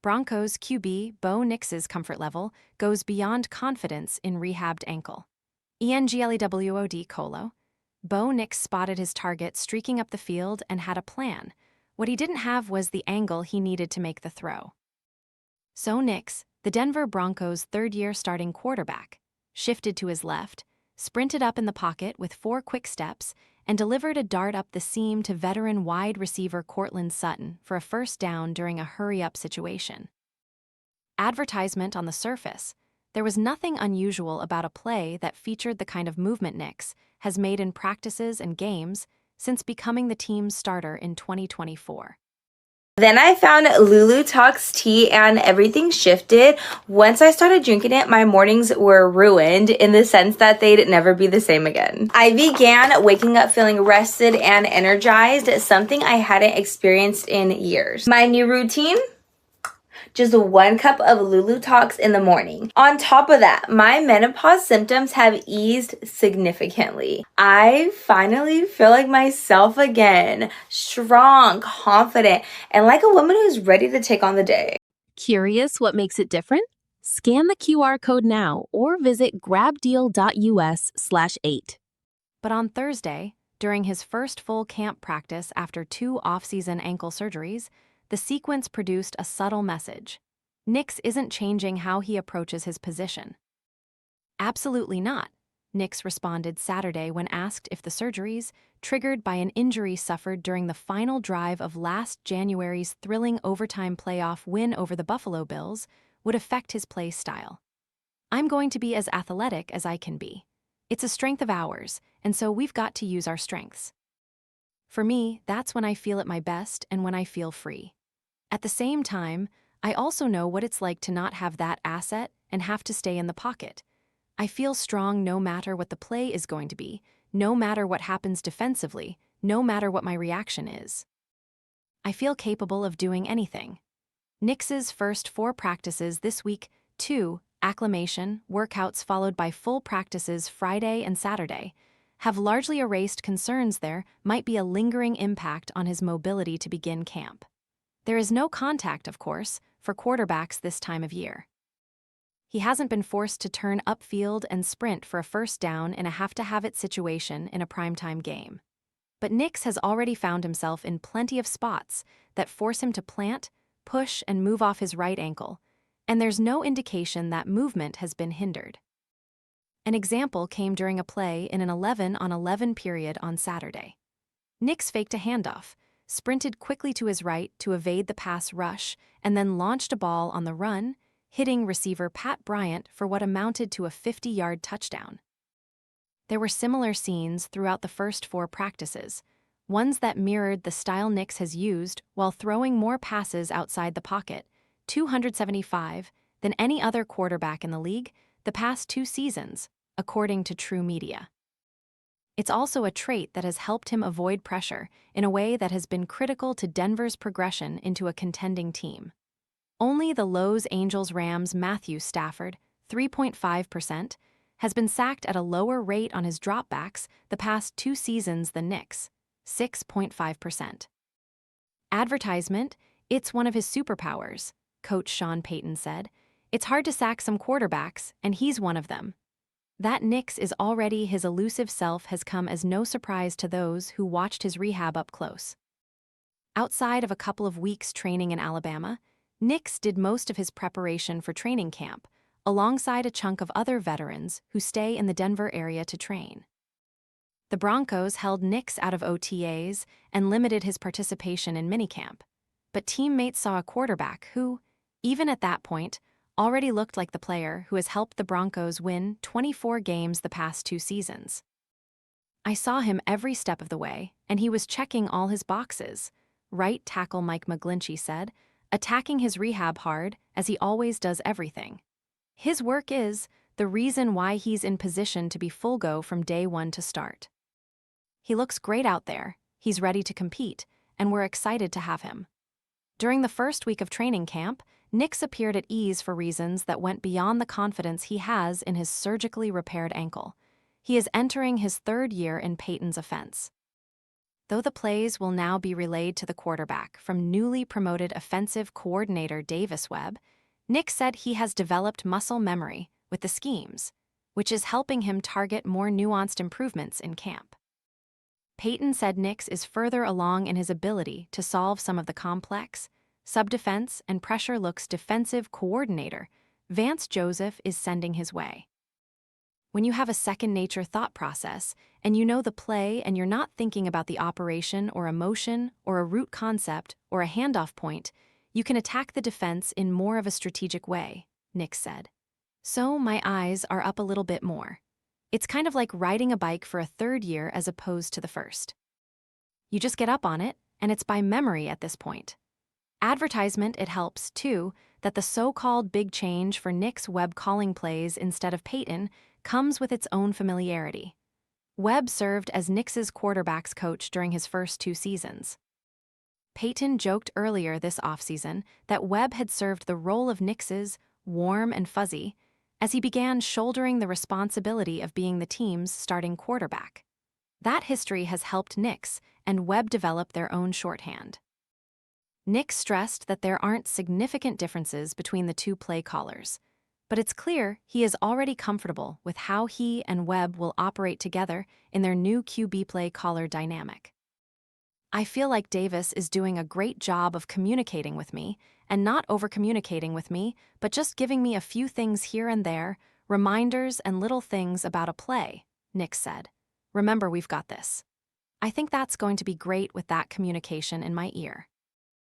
Broncos QB Bo Nix's comfort level goes beyond confidence in rehabbed ankle. ENGLEWOOD Colo. Bo Nix spotted his target streaking up the field and had a plan. What he didn't have was the angle he needed to make the throw. So Nix, the Denver Broncos' third-year starting quarterback, shifted to his left, sprinted up in the pocket with 4 quick steps, and delivered a dart up the seam to veteran wide receiver Courtland Sutton for a first down during a hurry-up situation. Advertisement on the surface. There was nothing unusual about a play that featured the kind of movement Nix has made in practices and games since becoming the team's starter in 2024. Then I found Lulu Talks tea and everything shifted. Once I started drinking it, my mornings were ruined in the sense that they'd never be the same again. I began waking up feeling rested and energized, something I hadn't experienced in years. My new routine? Just 1 cup of Lulu Talks in the morning. On top of that, my menopause symptoms have eased significantly. I finally feel like myself again, strong, confident, and like a woman who's ready to take on the day. Curious what makes it different? Scan the QR code now or visit grabdeal.us/8. But on Thursday, during his first full camp practice after 2 off-season ankle surgeries, the sequence produced a subtle message. Nix isn't changing how he approaches his position. Absolutely not, Nix responded Saturday when asked if the surgeries, triggered by an injury suffered during the final drive of last January's thrilling overtime playoff win over the Buffalo Bills, would affect his play style. I'm going to be as athletic as I can be. It's a strength of ours, and so we've got to use our strengths. For me, that's when I feel at my best and when I feel free. At the same time, I also know what it's like to not have that asset and have to stay in the pocket. I feel strong no matter what the play is going to be, no matter what happens defensively, no matter what my reaction is. I feel capable of doing anything. Nix's first 4 practices this week, 2 acclimation workouts followed by full practices Friday and Saturday, have largely erased concerns there might be a lingering impact on his mobility to begin camp. There is no contact, of course, for quarterbacks this time of year. He hasn't been forced to turn upfield and sprint for a first down in a have-to-have-it situation in a primetime game. But Nix has already found himself in plenty of spots that force him to plant, push, and move off his right ankle, and there's no indication that movement has been hindered. An example came during a play in an 11-on-11 period on Saturday. Nix faked a handoff, sprinted quickly to his right to evade the pass rush, and then launched a ball on the run, hitting receiver Pat Bryant for what amounted to a 50-yard touchdown. There were similar scenes throughout the first 4 practices, ones that mirrored the style Nix has used while throwing more passes outside the pocket, 275, than any other quarterback in the league the past 2 seasons, according to True Media. It's also a trait that has helped him avoid pressure in a way that has been critical to Denver's progression into a contending team. Only the Los Angeles Rams' Matthew Stafford, 3.5%, has been sacked at a lower rate on his dropbacks the past 2 seasons than Nix, 6.5%. Advertisement, it's one of his superpowers, Coach Sean Payton said. It's hard to sack some quarterbacks, and he's one of them. That Nix is already his elusive self has come as no surprise to those who watched his rehab up close. Outside of a couple of weeks training in Alabama, Nix did most of his preparation for training camp, alongside a chunk of other veterans who stay in the Denver area to train. The Broncos held Nix out of OTAs and limited his participation in minicamp, but teammates saw a quarterback who, even at that point, already looked like the player who has helped the Broncos win 24 games the past 2 seasons. I saw him every step of the way, and he was checking all his boxes, right tackle Mike McGlinchey said, attacking his rehab hard as he always does everything. His work is the reason why he's in position to be full go from day 1 to start. He looks great out there, he's ready to compete, and we're excited to have him. During the first week of training camp, Nix appeared at ease for reasons that went beyond the confidence he has in his surgically repaired ankle. He is entering his 3rd year in Payton's offense. Though the plays will now be relayed to the quarterback from newly promoted offensive coordinator Davis Webb, Nix said he has developed muscle memory with the schemes, which is helping him target more nuanced improvements in camp. Payton said Nix is further along in his ability to solve some of the complex, sub-defense and pressure looks defensive coordinator Vance Joseph is sending his way. When you have a second-nature thought process, and you know the play and you're not thinking about the operation or emotion or a root concept or a handoff point, you can attack the defense in more of a strategic way, Nix said. So my eyes are up a little bit more. It's kind of like riding a bike for a third year as opposed to the first. You just get up on it, and it's by memory at this point. Advertisement, it helps, too, that the so-called big change for Nix Webb calling plays instead of Payton comes with its own familiarity. Webb served as Nix's quarterback's coach during his first 2 seasons. Payton joked earlier this offseason that Webb had served the role of Nix's warm and fuzzy as he began shouldering the responsibility of being the team's starting quarterback. That history has helped Nix and Webb develop their own shorthand. Nix stressed that there aren't significant differences between the 2 play callers, but it's clear he is already comfortable with how he and Webb will operate together in their new QB play caller dynamic. I feel like Davis is doing a great job of communicating with me, and not over-communicating with me, but just giving me a few things here and there, reminders and little things about a play, Nix said. Remember, we've got this. I think that's going to be great with that communication in my ear.